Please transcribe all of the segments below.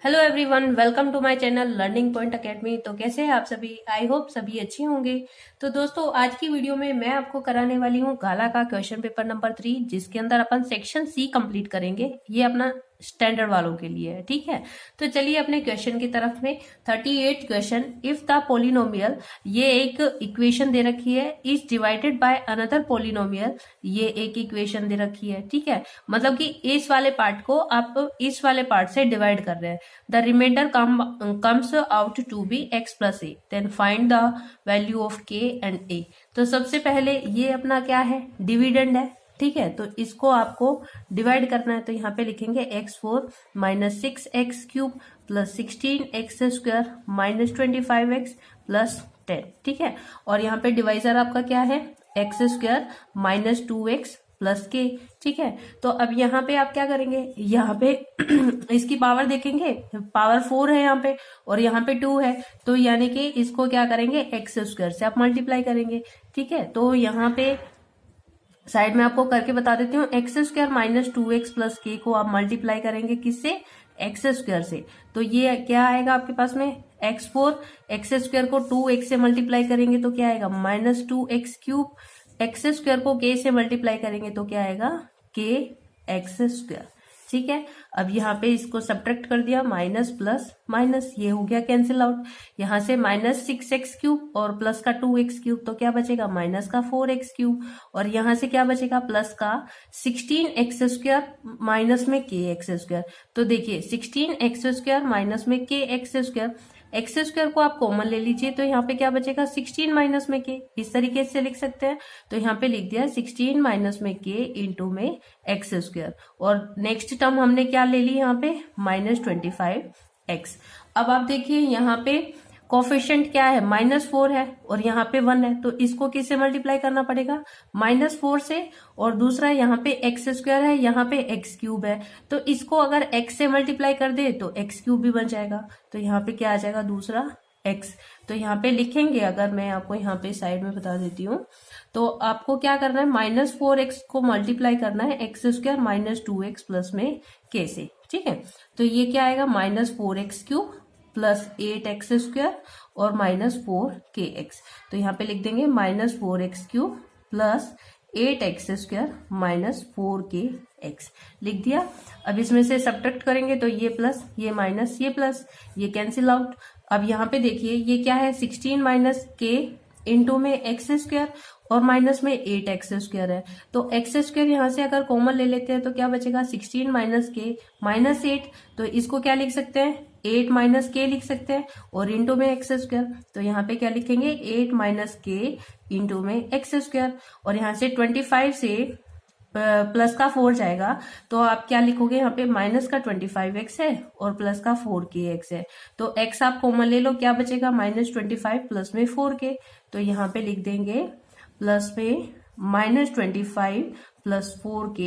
Hello everyone, welcome to my channel Learning Point Academy. तो कैसे हैं आप सभी? आई होप सभी अच्छे होंगे। तो दोस्तों, आज की वीडियो में मैं आपको कराने वाली हूँ गाला का क्वेश्चन पेपर नंबर 3, जिसके अंदर अपन सेक्शन सी कंप्लीट करेंगे। ये अपना स्टैंडर्ड वालों के लिए है, ठीक है। तो चलिए अपने क्वेश्चन की तरफ में। 38 क्वेश्चन, इफ द पोलिनोमियल, ये एक इक्वेशन दे रखी है, is divided by another polynomial, ये एक इक्वेशन दे रखी है, ठीक है। मतलब कि इस वाले पार्ट को आप इस वाले पार्ट से डिवाइड कर रहे हैं। The remainder comes out to be x plus a. Then find the value of k and a. तो सबसे पहले ये अपना क्या है? डिविडेंड है, ठीक है। तो इसको आपको डिवाइड करना है। तो यहाँ पे लिखेंगे x4 minus 6x³ plus 16x² minus 25x plus 10, ठीक है। और यहाँ पे डिवाइजर आपका क्या है? x² माइनस 2x प्लस के, ठीक है। तो अब यहाँ पे आप क्या करेंगे? यहाँ पे इसकी पावर देखेंगे, पावर 4 है यहाँ पे और यहाँ पे 2 है। तो यानी कि इसको क्या करेंगे? x² से आप मल्टीप्लाई करेंगे, ठीक है। तो यहाँ पे साइड में आपको करके बता देती हूँ। x² माइनस 2x प्लस के को आप मल्टीप्लाई करेंगे किससे? x² से। तो ये क्या आएगा आपके पास में? x4, x² को 2x से मल्टीप्लाई करेंगे तो क्या आएगा? Minus 2x³। x² को k से मल्टीप्लाई करेंगे तो क्या आएगा? kx², ठीक है। अब यहाँ पे इसको सब्ट्रैक्ट कर दिया, माइनस प्लस माइनस, ये हो गया कैंसिल आउट। यहाँ से माइनस 6x³ और प्लस का 2x³, तो क्या बचेगा? माइनस का 4x³ और यहाँ से क्या बचेगा? प्लस का 16x² माइनस में kx²। तो देखिए 16x² माइनस में kx², x² को आप कॉमन ले लीजिए तो यहाँ पे क्या बचेगा? 16 माइनस में k, इस तरीके से लिख सकते हैं। तो यहाँ पे लिख दिया 16 माइनस में k इंटू में x²। और नेक्स्ट टर्म हमने क्या ले ली यहाँ पे? Minus 25x। अब आप देखिए यहाँ पे कोफिशिएंट क्या है? -4 है और यहाँ पे 1 है। तो इसको किससे मल्टीप्लाई करना पड़ेगा? -4 से। और दूसरा यहाँ पे x² है, यहाँ पे x³ है। तो इसको अगर x से मल्टीप्लाई कर दे तो x³ भी बन जाएगा। तो यहाँ पे क्या आ जाएगा? दूसरा x। तो यहाँ पे लिखेंगे, अगर मैं आपको यहाँ पे साइड में बता देती हूँ, तो आपको क्या करना है? -4x को मल्टीप्लाई करना है x² माइनस 2x प्लस में k से, ठीक है। तो ये क्या आएगा? -4x³ प्लस 8x² और माइनस 4kx। तो यहाँ पे लिख देंगे -4x³ plus 8x² minus 4kx, लिख दिया। अब इसमें से सब्ट्रैक्ट करेंगे तो ये प्लस, ये माइनस, ये प्लस, ये कैंसिल आउट। अब यहाँ पे देखिए ये क्या है? 16 माइनस k इंटू में x² और माइनस में 8x² है। तो x² यहाँ से अगर कॉमन ले लेते हैं तो क्या बचेगा? 16 माइनस k माइनस 8। तो इसको क्या लिख सकते हैं? 8 माइनस k लिख सकते हैं और इंटू में x²। तो यहाँ पे क्या लिखेंगे? 8 माइनस k इंटू में x²। और यहाँ से 25 से प्लस का 4 जाएगा तो आप क्या लिखोगे? यहाँ पे माइनस का 25x है और प्लस का 4kx है। तो x आप कॉमन ले लो, क्या बचेगा? -25 प्लस में 4k। तो यहाँ पे लिख देंगे प्लस में -25 प्लस 4k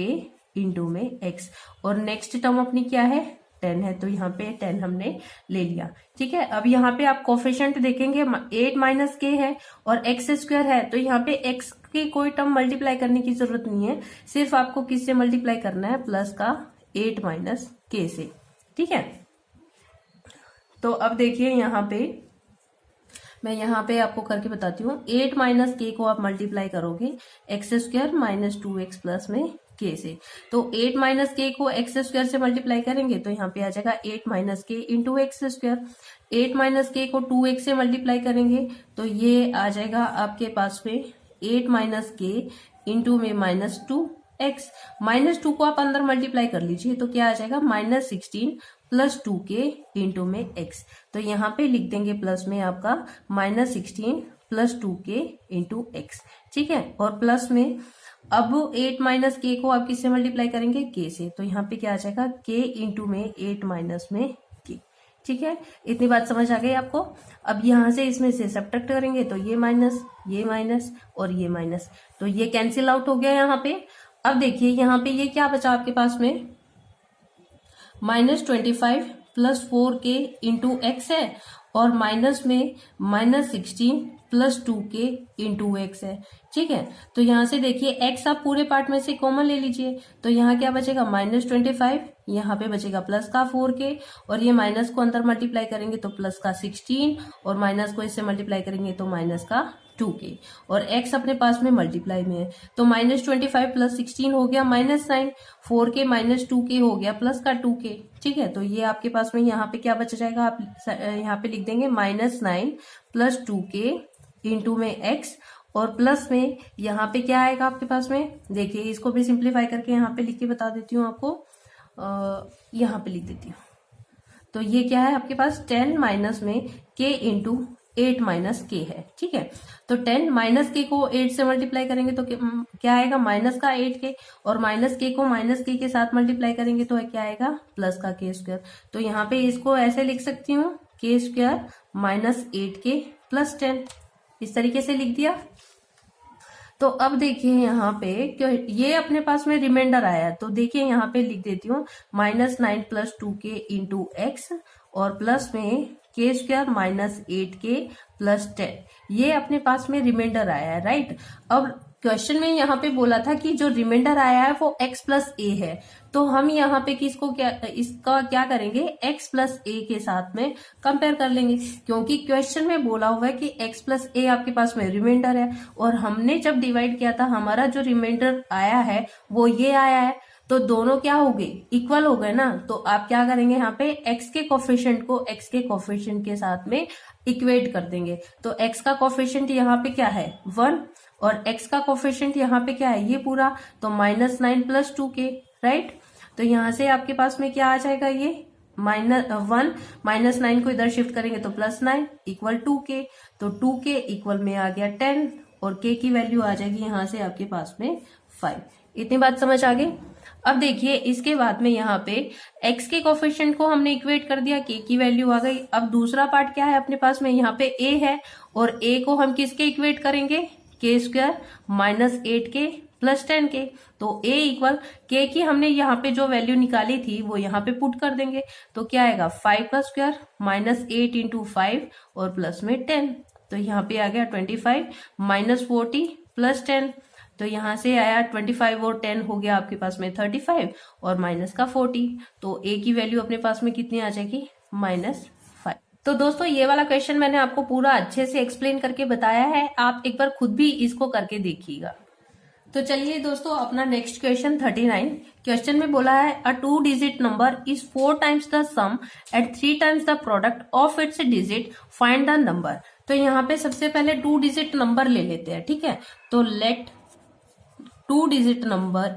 इंटू में x। और नेक्स्ट टर्म अपनी क्या है? 10 है। तो यहाँ पे 10 हमने ले लिया, ठीक है। अब यहाँ पे आप कोफिशिएंट देखेंगे, 8 माइनस k है और x² है। तो यहाँ पे x की कोई टर्म मल्टीप्लाई करने की जरूरत नहीं है, सिर्फ आपको किससे मल्टीप्लाई करना है? प्लस का 8 माइनस k से, ठीक है। तो अब देखिए यहाँ पे मैं यहाँ पे आपको करके बताती हूँ। 8 माइनस k को आप मल्टीप्लाई करोगे x² माइनस 2x प्लस में k से। तो 8 माइनस k को x² से मल्टीप्लाई करेंगे तो यहाँ पे आ जाएगा 8 minus k into x²। 8 minus k को 2x से मल्टीप्लाई करेंगे तो ये आ जाएगा आपके पास में 8 माइनस k इंटू में माइनस 2x। -2 को आप अंदर मल्टीप्लाई कर लीजिए तो क्या आ जाएगा? -16 प्लस 2k इंटू में x। तो यहाँ पे लिख देंगे प्लस में आपका -16 प्लस 2k इंटू x, ठीक है। और प्लस में अब 8 माइनस k को आप किससे मल्टीप्लाई करेंगे? k से। तो यहाँ पे क्या आ जाएगा? k इंटू में 8 माइनस में k, ठीक है। इतनी बात समझ आ गई आपको? अब यहाँ से इसमें से सब्ट्रैक्ट करेंगे तो ये माइनस और ये माइनस, तो ये कैंसिल आउट हो गया यहाँ पे। अब देखिए यहाँ पे ये क्या बचा आपके पास में? -25 प्लस 4k इंटू x है और माइनस में -16 प्लस 2k इंटू एक्स है। ठीक है, तो यहाँ से देखिए x आप पूरे पार्ट में से कॉमन ले लीजिए, तो यहाँ क्या बचेगा -25, यहाँ पे बचेगा प्लस का 4k, और ये माइनस को अंदर मल्टीप्लाई करेंगे तो प्लस का 16, और माइनस को इससे मल्टीप्लाई करेंगे तो माइनस का 2k, और x अपने पास में मल्टीप्लाई में है, तो -25 प्लस 16 हो गया -9, 4k माइनस 2k हो गया प्लस का 2k। ठीक है, तो ये आपके पास में यहाँ पे क्या बच जाएगा, आप यहाँ पे लिख देंगे -9 प्लस 2k इंटू में x, और प्लस में यहाँ पे क्या आएगा आपके पास में, देखिए इसको भी सिंप्लीफाई करके यहाँ पे लिख के बता देती हूँ आपको, यहाँ पे लिख देती हूँ। तो ये क्या है आपके पास 10 माइनस में k इंटू 8 माइनस के है। ठीक है, तो 10 माइनस के को 8 से मल्टीप्लाई करेंगे तो क्या आएगा, माइनस का 8k, और माइनस के को माइनस के साथ मल्टीप्लाई करेंगे तो क्या आएगा, प्लस का k स्क्वायर। तो यहाँ पे इसको ऐसे लिख सकती हूँ, k square minus 8k plus 10, इस तरीके से लिख दिया। तो अब देखिए यहाँ पे ये अपने पास में रिमाइंडर आया, तो देखिए यहाँ पे लिख देती हूँ -9 प्लस 2k इंटू एक्स, और प्लस में k square minus 8k plus 10, ये अपने पास में रिमाइंडर आया है, राइट। अब क्वेश्चन में यहाँ पे बोला था कि जो रिमाइंडर आया है वो x प्लस ए है, तो हम यहाँ पे इसका क्या करेंगे, x प्लस ए के साथ में कंपेयर कर लेंगे, क्योंकि क्वेश्चन में बोला हुआ है कि x प्लस ए आपके पास में रिमाइंडर है, और हमने जब डिवाइड किया था हमारा जो रिमाइंडर आया है वो ये आया है, तो दोनों क्या हो गए, इक्वल हो गए ना। तो आप क्या करेंगे, यहाँ पे x के कोफिशिएंट को x के कोफिशिएंट के साथ में इक्वेट कर देंगे, तो x का कोफिशिएंट यहाँ पे क्या है 1, और x का कोफिशिएंट यहाँ पे क्या है ये पूरा, तो -9 प्लस 2k, राइट। तो यहाँ से आपके पास में क्या आ जाएगा, ये -1 -9 को इधर शिफ्ट करेंगे तो +9 इक्वल 2k, तो 2k इक्वल में आ गया 10, और k की वैल्यू आ जाएगी यहाँ से आपके पास में 5। इतनी बात समझ आ गई। अब देखिए इसके बाद में यहाँ पे x के कोफिशिएंट को हमने इक्वेट कर दिया, k की वैल्यू आ गई। अब दूसरा पार्ट क्या है अपने पास में, यहाँ पे a है, और a को हम किसके इक्वेट करेंगे, k square minus 8k plus 10k, तो a इक्वल k की हमने यहाँ पे जो वैल्यू निकाली थी वो यहाँ पे पुट कर देंगे, तो क्या आएगा 5 का स्क्वायर माइनस 8 इंटू 5 और प्लस में 10, तो यहाँ पे आ गया 25 माइनस 40 प्लस 10, तो यहाँ से आया 25 और 10 हो गया आपके पास में 35, और माइनस का 40, तो a की वैल्यू अपने पास में कितनी आ जाएगी, -5। तो दोस्तों ये वाला क्वेश्चन मैंने आपको पूरा अच्छे से एक्सप्लेन करके बताया है, आप एक बार खुद भी इसको करके देखिएगा। तो चलिए दोस्तों अपना नेक्स्ट क्वेश्चन 39, क्वेश्चन में बोला है a 2 digit number is 4 times the sum at 3 times the product of its digit, find the number. तो यहाँ पे सबसे पहले 2 डिजिट नंबर ले लेते हैं, ठीक है। तो let 2 digit number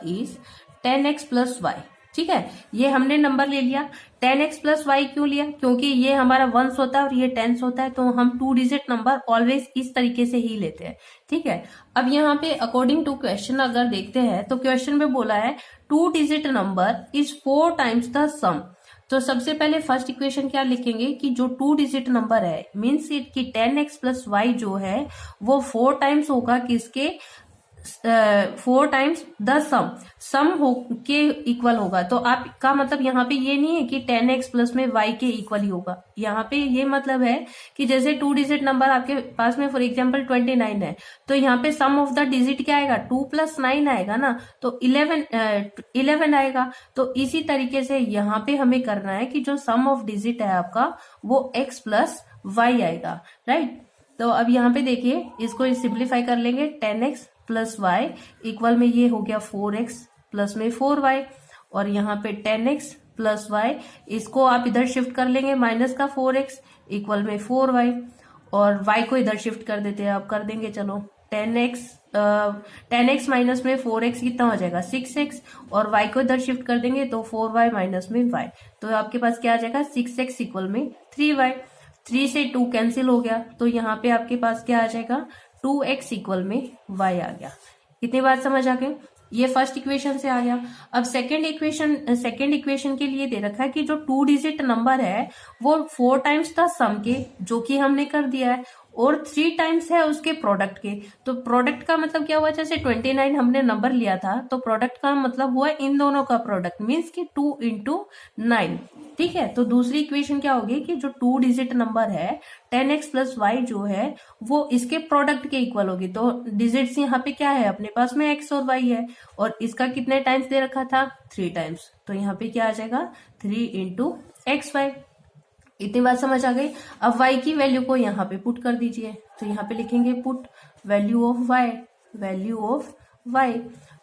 is 10x plus y, ठीक है। ये हमने नंबर ले लिया, 10x प्लस y क्यों लिया, क्योंकि ये हमारा वंस होता है और ये टेंस होता है, तो हम 2 डिजिट नंबर ऑलवेज इस तरीके से ही लेते हैं, ठीक है। अब यहाँ पे अकॉर्डिंग टू क्वेश्चन अगर देखते हैं तो क्वेश्चन में बोला है 2 digit number is 4 times the sum. तो सबसे पहले फर्स्ट इक्वेशन क्या लिखेंगे कि जो 2 डिजिट नंबर है मीन्स कि 10x प्लस y जो है वो 4 टाइम्स होगा किसके, 4 टाइम्स द सम हो के इक्वल होगा। तो आपका मतलब यहाँ पे ये नहीं है कि 10x प्लस में y के इक्वल ही होगा, यहाँ पे ये मतलब है कि जैसे 2 डिजिट नंबर आपके पास में फॉर एग्जांपल 29 है, तो यहाँ पे सम ऑफ द डिजिट क्या आएगा, 2 प्लस 9 आएगा ना, तो 11 आएगा। तो इसी तरीके से यहाँ पे हमें करना है कि जो सम ऑफ डिजिट है आपका वो x प्लस y आएगा, राइट। तो अब यहाँ पे देखिए इसको सिंप्लीफाई कर लेंगे, 10x प्लस y इक्वल में ये हो गया 4x प्लस में 4y, और यहाँ पे 10x प्लस y इसको आप इधर शिफ्ट कर लेंगे माइनस का 4x इक्वल में 4y, और y को इधर शिफ्ट कर देते हैं, आप कर देंगे चलो 10x माइनस में 4x कितना हो जाएगा 6x, और y को इधर शिफ्ट कर देंगे तो 4y माइनस में y, तो आपके पास क्या आ जाएगा 6x इक्वल में 3y, 3 से 2 कैंसिल हो गया, तो यहाँ पे आपके पास क्या आ जाएगा 2x इक्वल में y आ गया। इतनी बात समझ आ गई, ये फर्स्ट इक्वेशन से आ गया। अब सेकंड इक्वेशन के लिए दे रखा है कि जो 2 डिजिट नंबर है वो 4 टाइम्स द सम के, जो कि हमने कर दिया है, और 3 टाइम्स है उसके प्रोडक्ट के। तो प्रोडक्ट का मतलब क्या हुआ, जैसे 29 हमने नंबर लिया था तो प्रोडक्ट का मतलब हुआ इन दोनों का प्रोडक्ट, मीन्स कि 2 इंटू 9। ठीक है, तो दूसरी इक्वेशन क्या होगी कि जो 2 डिजिट नंबर है 10x प्लस वाई जो है वो इसके प्रोडक्ट के इक्वल होगी। तो डिजिट्स यहाँ पे क्या है, अपने पास में x और y है, और इसका कितने टाइम्स दे रखा था, 3 टाइम्स। तो यहाँ पे क्या आ जाएगा 3 इंटू एक्स वाई। इतनी बात समझ आ गई। अब y की वैल्यू को यहाँ पे पुट कर दीजिए, तो यहाँ पे लिखेंगे put value of y, value of y।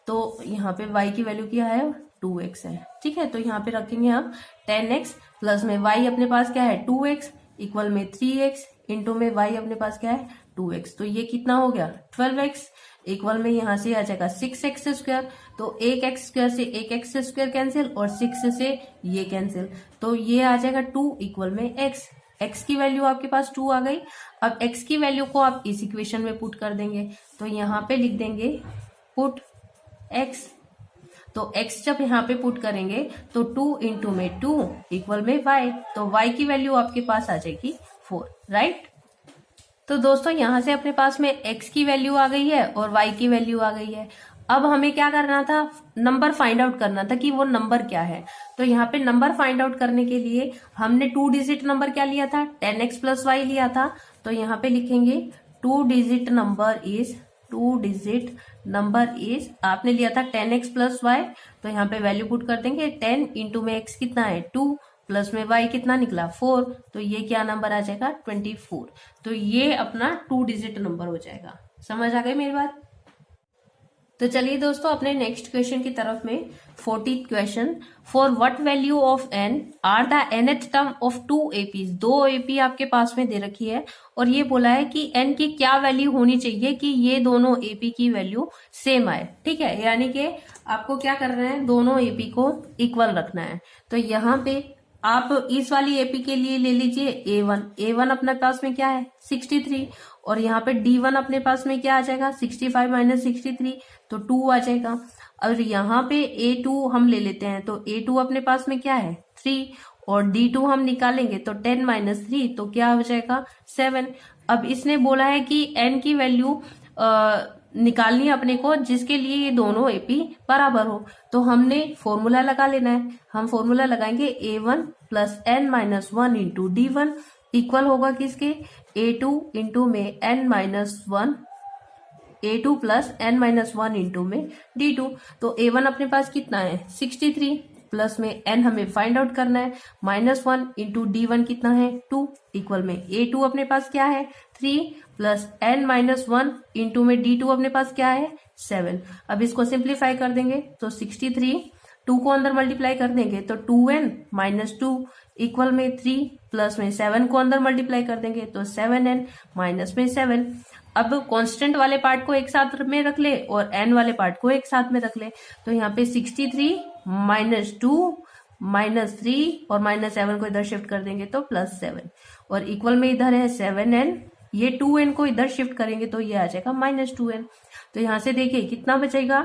तो यहाँ पे y की वैल्यू क्या है, 2x है। ठीक है, तो यहाँ पे रखेंगे हम 10x प्लस में y अपने पास क्या है 2x इक्वल में 3x इंटू में y अपने पास क्या है 2x। तो ये कितना हो गया 12x इक्वल में यहाँ से आ जाएगा 6x स्क्वायर। तो एक एक्स स्क्वायर से एक एक्स स्क्वायर कैंसिल और 6 से ये कैंसिल, तो ये आ जाएगा 2 इक्वल में x। x की वैल्यू आपके पास 2 आ गई। अब x की वैल्यू को आप इस इक्वेशन में पुट कर देंगे, तो यहाँ पे लिख देंगे पुट x। तो x जब यहाँ पे पुट करेंगे तो 2 इंटू में 2 इक्वल में y, तो y की वैल्यू आपके पास आ जाएगी 4, राइट। तो दोस्तों यहाँ से अपने पास में x की वैल्यू आ गई है और y की वैल्यू आ गई है। अब हमें क्या करना था, नंबर फाइंड आउट करना था कि वो नंबर क्या है। तो यहाँ पे नंबर फाइंड आउट करने के लिए हमने 2 डिजिट नंबर क्या लिया था, 10x प्लस वाई लिया था। तो यहाँ पे लिखेंगे 2 डिजिट नंबर इज आपने लिया था 10x प्लस वाई। तो यहाँ पे वैल्यू पुट कर देंगे, 10 इंटू में x कितना है 2 प्लस में y कितना निकला 4। तो ये क्या नंबर आ जाएगा 24। तो ये अपना 2 डिजिट नंबर हो जाएगा। समझ आ गई मेरी बात। तो चलिए दोस्तों अपने नेक्स्ट क्वेश्चन की तरफ में। 40th question, for what value of n are the nth term of 2 APs। 2 AP आपके पास में दे रखी है और ये बोला है कि n की क्या वैल्यू होनी चाहिए कि ये दोनों AP की वैल्यू सेम आए। ठीक है, यानी कि आपको क्या करना है, दोनों AP को इक्वल रखना है। तो यहाँ पे आप इस वाली एपी के लिए ले लीजिए A1 अपने पास में क्या है 63, और यहाँ पे D1 अपने पास में क्या आ जाएगा 65 माइनस 63, तो 2 आ जाएगा। और यहाँ पे A2 हम ले लेते हैं, तो A2 अपने पास में क्या है 3, और D2 हम निकालेंगे तो 10 माइनस 3, तो क्या हो जाएगा 7। अब इसने बोला है कि n की वैल्यू निकालनी है अपने को जिसके लिए ये दोनों एपी बराबर हो। तो हमने फॉर्मूला लगा लेना है। हम फॉर्मूला लगाएंगे A1 plus n minus 1 into D1 equal होगा किसके A2 इंटू में n minus 1, A2 plus n minus 1 into में D2। तो A1 अपने पास कितना है 63 प्लस में n हमें फाइंड आउट करना है, माइनस 1 इंटू D1 कितना है 2 इक्वल में A2 अपने पास क्या है 3 प्लस n माइनस 1 इंटू में D2 अपने पास क्या है 7। अब इसको सिंप्लीफाई कर देंगे तो 63, 2 को अंदर मल्टीप्लाई कर देंगे तो 2n माइनस 2 इक्वल में 3 प्लस में 7 को अंदर मल्टीप्लाई कर देंगे तो 7n माइनस में 7। अब कांस्टेंट वाले पार्ट को एक साथ में रख ले और n वाले पार्ट को एक साथ में रख ले। तो यहाँ पे 63 माइनस 2 माइनस 3 और माइनस 7 को इधर शिफ्ट कर देंगे तो प्लस 7, और इक्वल में इधर है 7n, ये 2n को इधर शिफ्ट करेंगे तो ये आ जाएगा माइनस 2n। तो यहाँ से देखिए कितना बचेगा,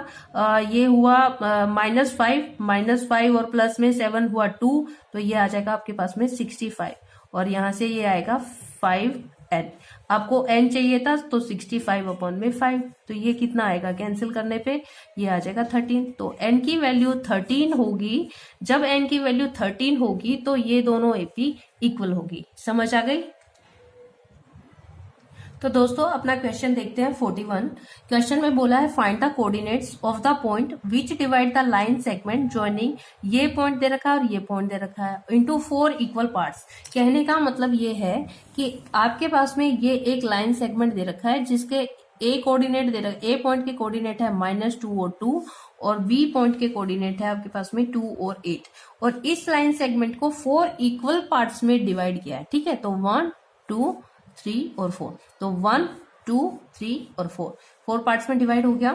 ये हुआ माइनस 5 और प्लस में 7 हुआ 2, तो ये आ जाएगा आपके पास में 65, और यहाँ से ये आएगा 5n। आपको n चाहिए था तो 65 अपॉन में 5, तो ये कितना आएगा कैंसिल करने पे ये आ जाएगा 13। तो n की वैल्यू 13 होगी। जब n की वैल्यू 13 होगी तो ये दोनों एपी इक्वल होगी। समझ आ गई। तो दोस्तों अपना क्वेश्चन देखते हैं 41। क्वेश्चन में बोला है find the coordinates of the point which divide the line segment joining, ये पॉइंट दे रखा है और ये पॉइंट दे रखा है, इनटू 4 इक्वल पार्ट्स। कहने का मतलब ये है कि आपके पास में ये एक लाइन सेगमेंट दे रखा है जिसके ए कोऑर्डिनेट दे रखा है, ए पॉइंट के कोऑर्डिनेट है -2 और 2, और बी पॉइंट के कोऑर्डिनेट है आपके पास में 2 और 8, और इस लाइन सेगमेंट को 4 इक्वल पार्ट्स में डिवाइड किया है। ठीक है, तो 1 2 3 और 4, तो 1 2 3 और 4 पार्ट्स में डिवाइड हो गया।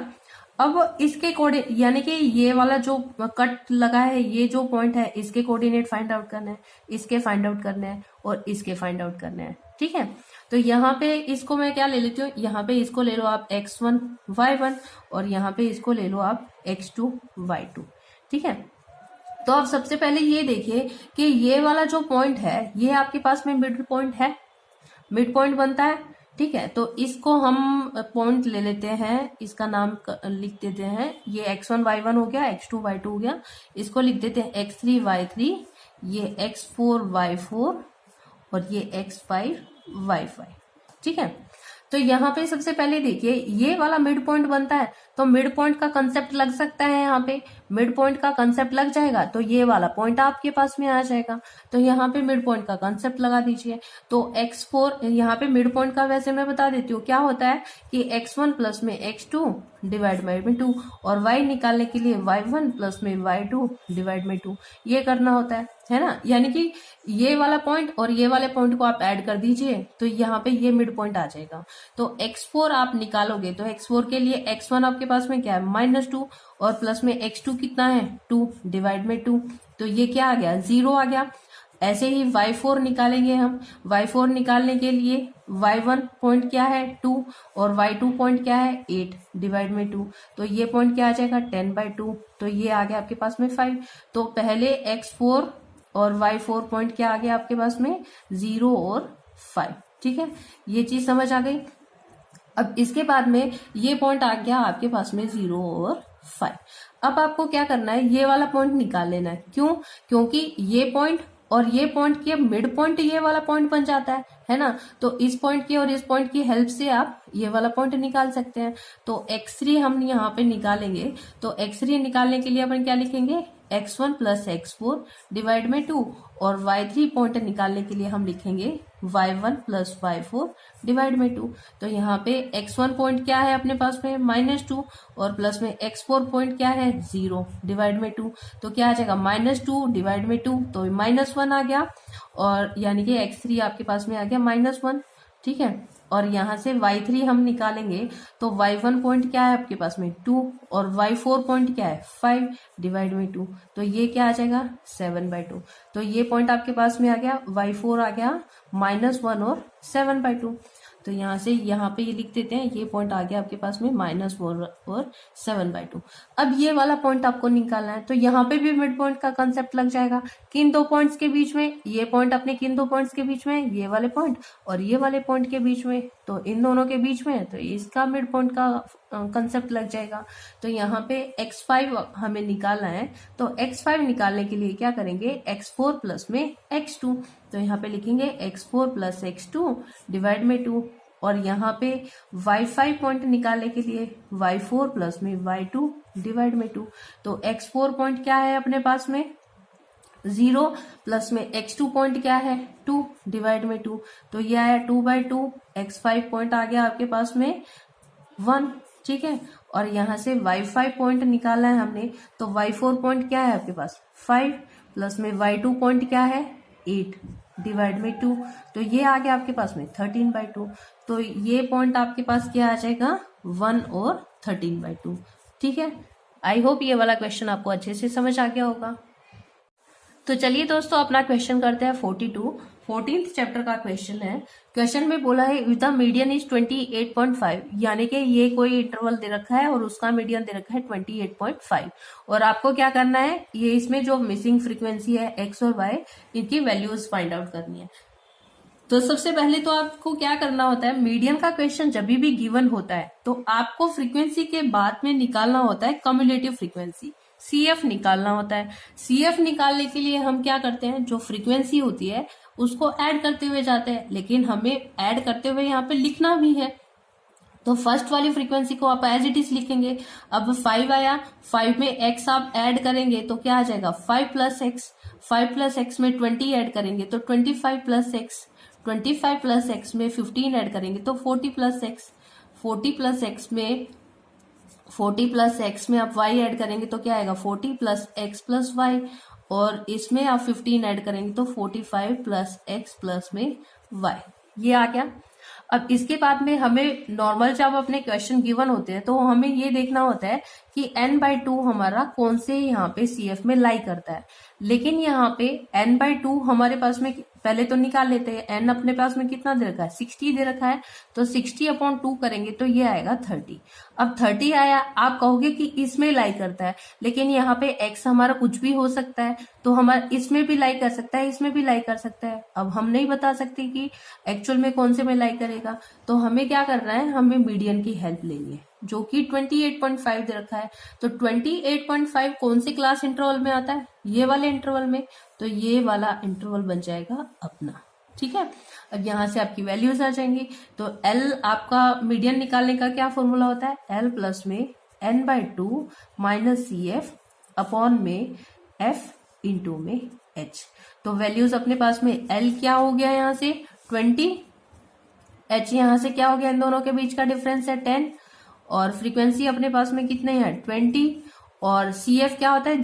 अब इसके कोऑर्डिनेट यानी कि ये वाला जो कट लगा है, ये जो पॉइंट है, इसके कोऑर्डिनेट फाइंड आउट करना है, इसके फाइंड आउट करना है और इसके फाइंड आउट करना है। ठीक है, तो यहाँ पे इसको मैं क्या ले लेती हूँ, यहाँ पे इसको ले लो आप x1 y1 और यहाँ पे इसको ले लो आप x2 y2। ठीक है, तो आप सबसे पहले ये देखिए कि ये वाला जो पॉइंट है ये आपके पास में मिडिल पॉइंट है, मिड पॉइंट बनता है। ठीक है, तो इसको हम पॉइंट ले लेते हैं, इसका नाम लिख देते हैं, ये x1 y1 हो गया, x2 y2 हो गया, इसको लिख देते हैं x3 y3, ये x4 y4 और ये x5 y5। ठीक है, तो यहाँ पे सबसे पहले देखिए ये वाला मिड पॉइंट बनता है, तो मिड पॉइंट का कंसेप्ट लग सकता है, यहाँ पे मिड पॉइंट का कंसेप्ट लग जाएगा तो ये वाला पॉइंट आपके पास में आ जाएगा। तो यहाँ पे मिड पॉइंट का कंसेप्ट लगा दीजिए। तो x4 यहाँ पे मिड पॉइंट का वैसे मैं बता देती हूँ क्या होता है कि x1 प्लस में x2 डिवाइड बाई 2 और y निकालने के लिए y1 प्लस में y2 डिवाइड बाई 2 ये करना होता है ना। यानी कि ये वाला पॉइंट और ये वाले पॉइंट को आप ऐड कर दीजिए तो यहाँ पे ये मिड पॉइंट आ जाएगा। तो x4 आप निकालोगे तो x4 के लिए x1 आपके पास में क्या है -2 और प्लस में x2 कितना है 2 डिवाइड में 2, तो ये क्या आ गया 0 आ गया। ऐसे ही y4 निकालेंगे हम, y4 निकालने के लिए y1 पॉइंट क्या है 2 और y2 पॉइंट क्या है 8 डिवाइड में 2, तो ये पॉइंट क्या आ जाएगा 10/2, तो ये आ गया आपके पास में 5। तो पहले x4 और y4 पॉइंट क्या आ गया आपके पास में 0 और 5। ठीक है, ये चीज समझ आ गई। अब इसके बाद में ये पॉइंट आ गया आपके पास में 0 और 5। अब आपको क्या करना है, ये वाला पॉइंट निकाल लेना है। क्यों? क्योंकि ये पॉइंट और ये पॉइंट के मिड पॉइंट ये वाला पॉइंट बन जाता है ना। तो इस पॉइंट की और इस पॉइंट की हेल्प से आप ये वाला पॉइंट निकाल सकते हैं। तो x3 हम यहाँ पे निकालेंगे, तो x3 निकालने के लिए अपन क्या लिखेंगे x1 प्लस x4 डिवाइड में 2 और y3 पॉइंट निकालने के लिए हम लिखेंगे y1 प्लस y4 डिवाइड में 2। तो यहाँ पे x1 पॉइंट क्या है अपने पास में -2 और प्लस में x4 पॉइंट क्या है 0 डिवाइड में 2, तो क्या आ जाएगा -2 डिवाइड में 2, तो -1 आ गया और यानी कि x3 आपके पास में आ गया -1। ठीक है, और यहाँ से y3 हम निकालेंगे तो y1 पॉइंट क्या है आपके पास में 2 और y4 पॉइंट क्या है 5 डिवाइड में 2, तो ये क्या आ जाएगा 7/2। तो ये पॉइंट आपके पास में आ गया, y4 आ गया -1 और 7/2। तो यहाँ से यहाँ पे ये लिख देते हैं, ये पॉइंट आ गया आपके पास में -1 और 7/2। अब ये वाला पॉइंट आपको निकालना है, तो यहाँ पे भी मिड पॉइंट का कंसेप्ट लग जाएगा। किन दो पॉइंट्स के बीच में, ये पॉइंट अपने किन दो पॉइंट्स के बीच में, ये वाले पॉइंट और ये वाले पॉइंट के बीच में, तो इन दोनों के बीच में, तो इसका मिड पॉइंट का कंसेप्ट लग जाएगा। तो यहाँ पे x5 हमें निकालना है, तो x5 निकालने के लिए क्या करेंगे x4 प्लस में x2, तो यहाँ पे लिखेंगे x4 प्लस x2 डिवाइड में 2 और यहाँ पे y5 पॉइंट निकालने के लिए y4 प्लस में y2 डिवाइड में 2। तो x4 पॉइंट क्या है अपने पास में 0 प्लस में x2 पॉइंट क्या है 2 डिवाइड में 2, तो ये आया 2/2। x5 पॉइंट आ गया आपके पास में 1। ठीक है, और यहाँ से y5 पॉइंट निकालना है हमने, तो y4 पॉइंट क्या है आपके पास 5 प्लस में y2 पॉइंट क्या है 8 डिवाइड में 2, तो ये आ गया आपके पास में 13/2। तो ये पॉइंट आपके पास क्या आ जाएगा 1 और 13/2। ठीक है, आई होप ये वाला क्वेश्चन आपको अच्छे से समझ आ गया होगा। तो चलिए दोस्तों अपना क्वेश्चन करते हैं 14th चैप्टर का क्वेश्चन है। क्वेश्चन में बोला है विद द मीडियन इज 28.5, यानी कि ये कोई इंटरवल दे रखा है और उसका मीडियन दे रखा है 28.5 और आपको क्या करना है, ये इसमें जो मिसिंग फ्रीक्वेंसी है x और y इनकी वैल्यूज फाइंड आउट करनी है। तो सबसे पहले तो आपको क्या करना होता है, मीडियन का क्वेश्चन जब भी गिवन होता है तो आपको फ्रीक्वेंसी के बाद में निकालना होता है कम्युलेटिव फ्रीक्वेंसी, CF निकालना होता है। CF निकालने के लिए हम क्या करते हैं, जो फ्रीक्वेंसी होती है उसको ऐड करते हुए जाते हैं, लेकिन हमें ऐड करते हुए यहाँ पे लिखना भी है। तो फर्स्ट वाली फ्रीक्वेंसी को आप एज इट इज लिखेंगे। अब 5 आया, 5 में x आप ऐड करेंगे तो क्या आ जाएगा 5 प्लस x, 5 प्लस x में 20 ऐड करेंगे तो 25 प्लस x, 25 प्लस x में 15 ऐड करेंगे तो 40 प्लस x, 40 प्लस x में 40 प्लस x में आप y ऐड करेंगे तो क्या आएगा 40 प्लस x प्लस y, और इसमें आप 15 ऐड करेंगे तो 45 प्लस x प्लस में y, ये आ गया। अब इसके बाद में हमें नॉर्मल जब अपने क्वेश्चन गिवन होते हैं तो हमें ये देखना होता है कि n/2 हमारा कौन से यहाँ पे CF में लाई करता है। लेकिन यहाँ पे n/2 हमारे पास में, पहले तो निकाल लेते हैं, n अपने पास में कितना दे रखा है, 60 दे रखा है, तो 60/2 करेंगे तो ये आएगा 30। अब 30 आया, आप कहोगे कि इसमें लाई करता है, लेकिन यहाँ पे x हमारा कुछ भी हो सकता है, तो हमारा इसमें भी लाई कर सकता है, इसमें भी लाई कर सकता है। अब हम नहीं बता सकते कि एक्चुअल में कौन से में लाई करेगा, तो हमें क्या करना है, हमें मीडियन की हेल्प लेनी है, जो कि 28.5 दे रखा है। तो 28.5 कौन से क्लास इंटरवल में आता है, ये वाले इंटरवल में, तो ये वाला इंटरवल बन जाएगा अपना। ठीक है, अब यहां से आपकी वैल्यूज आ जाएंगी। तो L आपका मीडियन निकालने का क्या फॉर्मूला होता है, L प्लस में n/2 माइनस CF अपॉन में F इंटू में H। तो वैल्यूज अपने पास में L क्या हो गया यहाँ से 20, H यहाँ से क्या हो गया, इन दोनों के बीच का डिफरेंस है 10, और फ्रीक्वेंसी अपने पास में कितने हैं 20, और CF क्या होता है,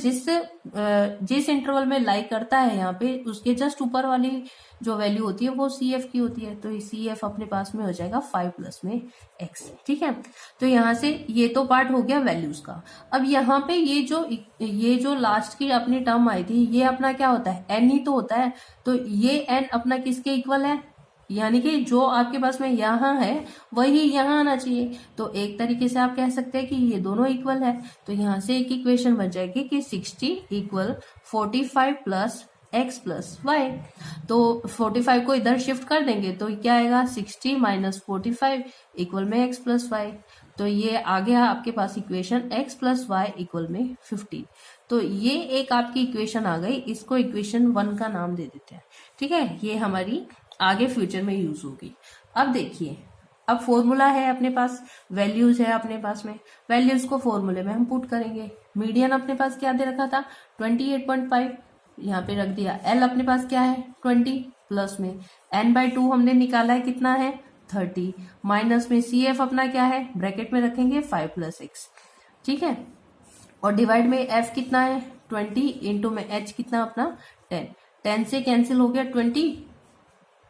जिस इंटरवल में लाई करता है यहाँ पे उसके जस्ट ऊपर वाली जो वैल्यू होती है वो CF की होती है। तो CF अपने पास में हो जाएगा 5 प्लस में x। ठीक है, तो यहाँ से ये तो पार्ट हो गया वैल्यूज का। अब यहाँ पे ये जो लास्ट की अपनी टर्म आई थी, ये अपना क्या होता है, n ही तो होता है। तो ये n अपना किसके इक्वल है, यानी कि जो आपके पास में यहाँ है वही यहाँ आना चाहिए। तो एक तरीके से आप कह सकते हैं कि ये दोनों इक्वल है। तो यहाँ से एक इक्वेशन बन जाएगी कि 60 equal 45 plus x plus y. तो 45 को इधर शिफ्ट कर देंगे तो क्या आएगा, 60 माइनस 45 इक्वल में x प्लस वाई। तो ये आ गया आपके पास equation x plus y equal में 15। तो ये एक आपकी इक्वेशन आ गई, इसको इक्वेशन 1 का नाम दे देते हैं। ठीक है, ये हमारी आगे फ्यूचर में यूज होगी। अब देखिए, अब फॉर्मूला है अपने पास, वैल्यूज है अपने पास में, वैल्यूज को फॉर्मूले में हम पुट करेंगे। मीडियन अपने पास क्या दे रखा था 28.5, यहाँ पे रख दिया। L अपने पास क्या है 20 प्लस में n/2 हमने निकाला है कितना है 30, माइनस में CF अपना क्या है, ब्रैकेट में रखेंगे 5 प्लस x। ठीक है, और डिवाइड में F कितना है 20 इंटू में H कितना अपना 10, 10 से कैंसिल हो गया 22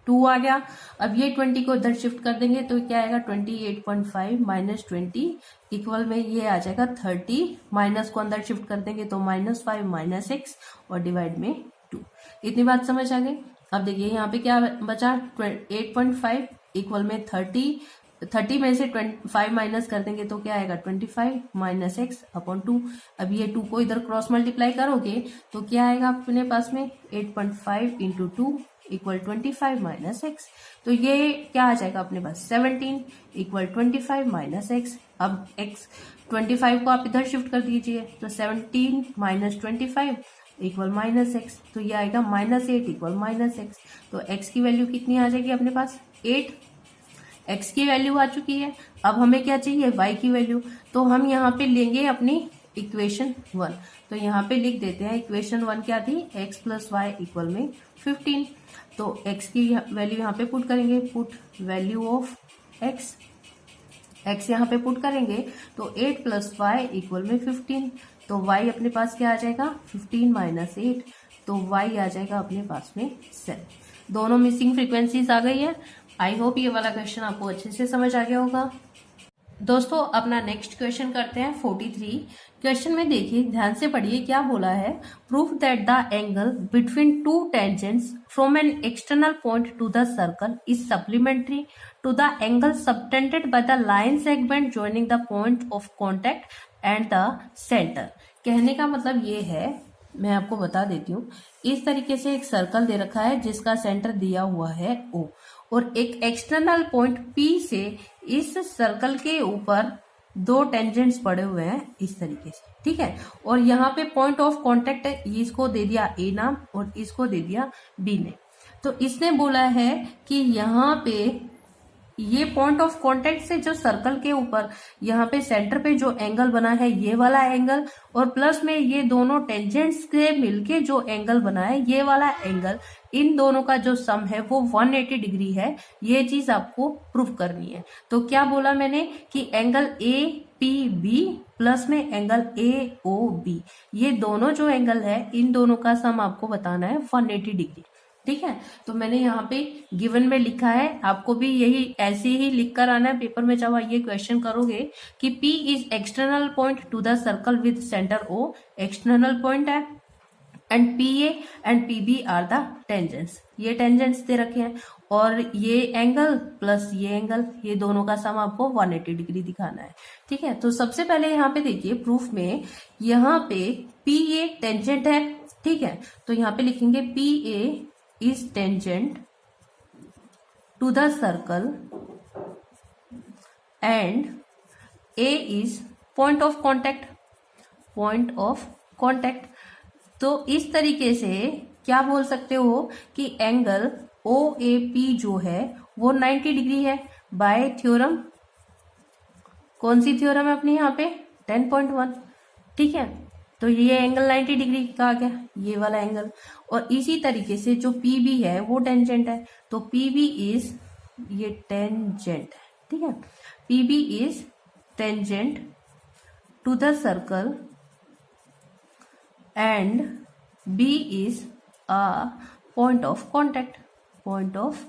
आ गया। अब ये 20 को इधर शिफ्ट कर देंगे तो क्या आएगा 28.5 माइनस 20 इक्वल में ये आ जाएगा 30, माइनस को अंदर शिफ्ट कर देंगे तो -5 माइनस x और डिवाइड में 2। इतनी बात समझ आ गई। अब देखिए यहाँ पे क्या बचा 8.5 इक्वल में 30 में से 5 माइनस कर देंगे तो क्या आएगा 25 माइनस x अपॉन 2। अब ये 2 को इधर क्रॉस मल्टीप्लाई करोगे तो क्या आएगा अपने पास में 8.5 इंटू 2 इक्वल 25 माइनस एक्स। तो ये क्या आ जाएगा अपने पास 17 इक्वल 25 माइनस एक्स। अब x 25 को आप इधर शिफ्ट कर दीजिए तो 17 माइनस 25 इक्वल माइनस एक्स। तो ये आएगा -8 इक्वल माइनस एक्स। तो x की वैल्यू कितनी आ जाएगी अपने पास 8। x की वैल्यू आ चुकी है। अब हमें क्या चाहिए y की वैल्यू। तो हम यहाँ पे लेंगे अपनी इक्वेशन 1। तो यहाँ पे लिख देते हैं इक्वेशन 1 क्या थी x प्लस वाई इक्वल में 15। तो x की वैल्यू यहाँ पे पुट करेंगे, पुट वैल्यू ऑफ x यहाँ पे पुट करेंगे तो 8 प्लस वाई इक्वल में 15। तो y अपने पास क्या आ जाएगा 15 माइनस 8। तो y आ जाएगा अपने पास में 7। दोनों मिसिंग फ्रीक्वेंसीज आ गई है। आई होप ये वाला क्वेश्चन आपको अच्छे से समझ आ गया होगा। दोस्तों अपना नेक्स्ट क्वेश्चन करते हैं 43। क्वेश्चन में देखिए ध्यान से पढ़िए क्या बोला है। Proof that the angle between two tangents from an external point to the circle is supplementary to the angle subtended by the line segment joining the point of contact and the centre. कहने का मतलब ये है, मैं आपको बता देती हूँ। इस तरीके से एक सर्कल दे रखा है जिसका सेंटर दिया हुआ है O, और एक एक्सटर्नल पॉइंट P से इस सर्कल के ऊपर दो टेंजेंट्स पड़े हुए हैं इस तरीके से, ठीक है। और यहाँ पे पॉइंट ऑफ कांटेक्ट इसको दे दिया A नाम और इसको दे दिया B ने। तो इसने बोला है कि यहाँ पे ये पॉइंट ऑफ कांटेक्ट से जो सर्कल के ऊपर यहाँ पे सेंटर पे जो एंगल बना है ये वाला एंगल, और प्लस में ये दोनों टेंजेंट्स से मिलके जो एंगल बना है ये वाला एंगल, इन दोनों का जो सम है वो 180 डिग्री है। ये चीज आपको प्रूफ करनी है। तो क्या बोला मैंने कि एंगल APB प्लस में एंगल AOB, ये दोनों जो एंगल है इन दोनों का सम आपको बताना है 180 डिग्री, ठीक है। तो मैंने यहाँ पे गिवन में लिखा है, आपको भी यही ऐसे ही लिख कर आना है पेपर में जब ये क्वेश्चन करोगे कि P is external point to the circle with centre O। External point है and P A and P B are the tangents, ये टेंजेंट्स दे रखे हैं, और ये एंगल प्लस ये एंगल, ये दोनों का सम आपको 180 डिग्री दिखाना है। ठीक है, तो सबसे पहले यहाँ पे देखिए प्रूफ में, यहाँ पे पी ए टेंजेंट है। ठीक है, तो यहाँ पे लिखेंगे P A is tangent to the circle and A is point of contact, point of contact. तो इस तरीके से क्या बोल सकते हो कि एंगल ओ ए पी जो है वो 90 डिग्री है बाय थ्योरम, कौन सी थ्योरम है अपनी यहाँ पे 10.1। ठीक है, तो ये एंगल 90 डिग्री का आ गया, ये वाला एंगल। और इसी तरीके से जो पी बी है वो टेंजेंट है, तो पी बी इज, ये टेंजेंट है। ठीक है, P B is tangent to the circle and B is a point of contact, point of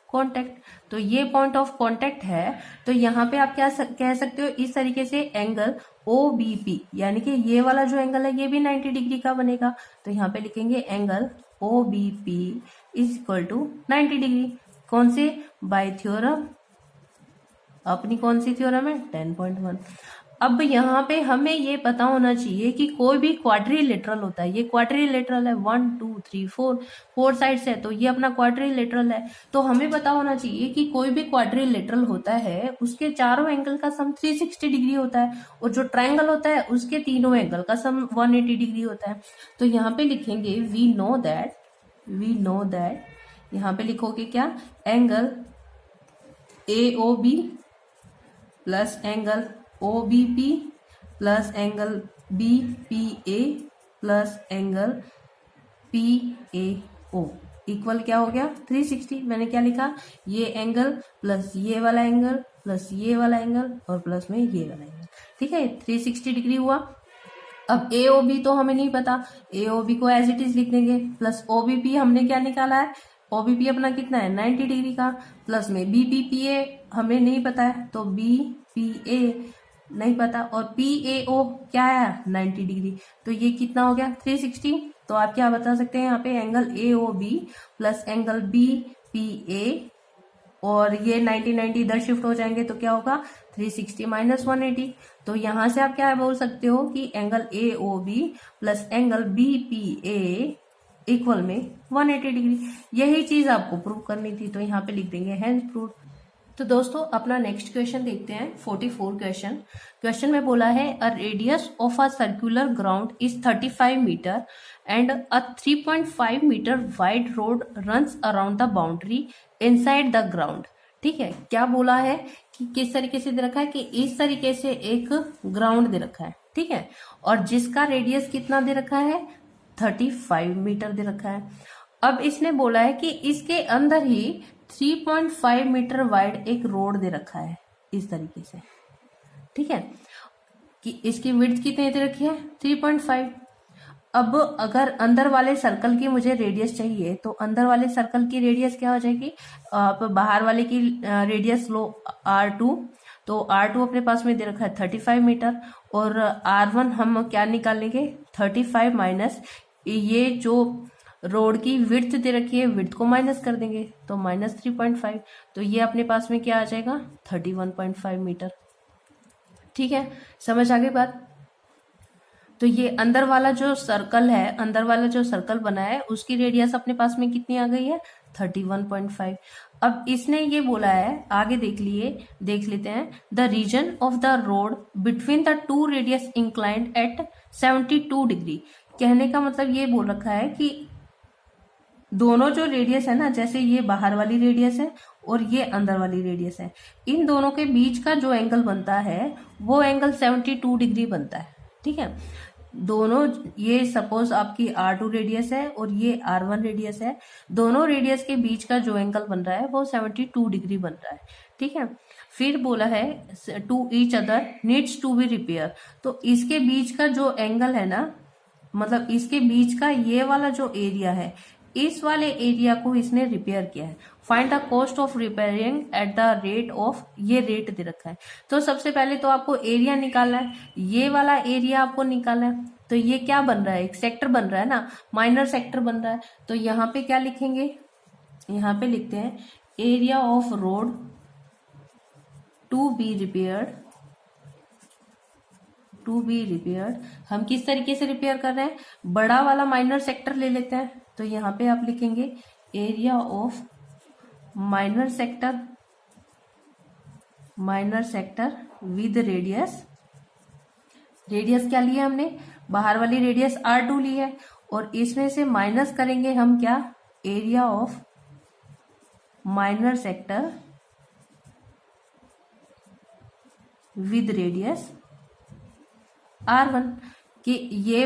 contact। तो ये point of contact है, तो यहाँ पे आप क्या कह सकते हो इस तरीके से, एंगल OBP, यानी कि ये वाला जो एंगल है ये भी 90 डिग्री का बनेगा। तो यहाँ पे लिखेंगे angle OBP is equal to 90 degree, कौन से, बाय थ्योरम, अपनी कौन सी थ्योरम है 10.1। अब यहाँ पे हमें ये पता होना चाहिए कि कोई भी क्वाड्रिलेटरल होता है, ये क्वाड्रिलेटरल है, 1 2 3 4 साइड्स है, तो ये अपना क्वाड्रिलेटरल है। तो हमें पता होना चाहिए कि कोई भी क्वाड्रिलेटरल होता है उसके चारों एंगल का सम 360 डिग्री होता है, और जो ट्रायंगल होता है उसके तीनों एंगल का सम 180 डिग्री होता है। तो यहाँ पे लिखेंगे वी नो दैट, यहाँ पे लिखोगे क्या, angle AOB plus angle OBP plus angle BPA plus angle PAO equal क्या हो गया 360। मैंने क्या लिखा, ये एंगल प्लस ये वाला एंगल प्लस ये वाला एंगल और प्लस में ये वाला एंगल। ठीक है, 360 डिग्री हुआ। अब AOB तो हमें नहीं पता, AOB को एज इट इज लिख देंगे, प्लस OBP हमने क्या निकाला है, OBP अपना कितना है 90 डिग्री का, प्लस में BPPA हमें नहीं पता है, तो BPA नहीं पता, और PAO क्या है 90 डिग्री, तो ये कितना हो गया 360। तो आप क्या बता सकते हैं यहाँ पे, angle AOB plus angle BPA, और ये 90 इधर शिफ्ट हो जाएंगे तो क्या होगा 360 माइनस 180। तो यहाँ से आप क्या बोल सकते हो कि angle AOB plus angle BPA equal में 180 डिग्री। यही चीज आपको प्रूव करनी थी, तो यहाँ पे लिख देंगे हेंस प्रूव। तो दोस्तों अपना नेक्स्ट क्वेश्चन देखते हैं, 44 क्वेश्चन में बोला है a radius of a circular ground is 35 metre and a 3.5 metre wide road runs around the boundary inside the ground. ठीक है, क्या बोला है कि किस तरीके से दे रखा है, कि इस तरीके से एक ग्राउंड दे रखा है। ठीक है, और जिसका रेडियस कितना दे रखा है 35 मीटर दे रखा है। अब इसने बोला है कि इसके अंदर ही 3.5 मीटर वाइड एक रोड दे रखा है इस तरीके से। ठीक है, कि इसकी विड्थ कितनी दे रखी है 3.5। अब अगर अंदर वाले सर्कल की मुझे रेडियस चाहिए, तो अंदर वाले सर्कल की रेडियस क्या हो जाएगी, आप बाहर वाले की रेडियस लो R2, तो R2 अपने पास में दे रखा है 35 मीटर, और R1 हम क्या निकालेंगे 35 माइनस ये जो रोड की विड्थ दे रखी है, विड्थ को माइनस कर देंगे तो माइनस 3.5, तो ये अपने पास में क्या आ जाएगा 31.5 मीटर। ठीक है, समझ आ गई बात। तो ये अंदर वाला जो सर्कल है, अंदर वाला जो सर्कल बना है उसकी रेडियस अपने पास में कितनी आ गई है 31.5। अब इसने ये बोला है, आगे देख लेते हैं, the region of the road between the two radius inclined at 72 degree. कहने का मतलब ये बोल रखा है कि दोनों जो रेडियस है ना, जैसे ये बाहर वाली रेडियस है और ये अंदर वाली रेडियस है, इन दोनों के बीच का जो एंगल बनता है वो एंगल 72 डिग्री बनता है। ठीक है, दोनों, ये सपोज आपकी R2 रेडियस है और ये R1 रेडियस है, दोनों रेडियस के बीच का जो एंगल बन रहा है वो 72 डिग्री बन रहा है। ठीक है, फिर बोला है to each other needs to be repair. तो इसके बीच का जो एंगल है ना, मतलब इसके बीच का ये वाला जो एरिया है, इस वाले एरिया को इसने रिपेयर किया है। Find the cost of repairing at the rate of, ये रेट दे रखा है। तो सबसे पहले तो आपको एरिया निकालना है, ये वाला एरिया आपको निकालना है। तो ये क्या बन रहा है, एक सेक्टर बन रहा है ना, माइनर सेक्टर बन रहा है। तो यहाँ पे क्या लिखेंगे, यहाँ पे लिखते हैं area of road to be repaired. हम किस तरीके से रिपेयर कर रहे हैं, बड़ा वाला माइनर सेक्टर ले लेते हैं। तो यहाँ पे आप लिखेंगे area of minor sector with radius क्या लिया हमने, बाहर वाली रेडियस R2 ली है, और इसमें से माइनस करेंगे हम क्या, area of minor sector with radius R1 कि ये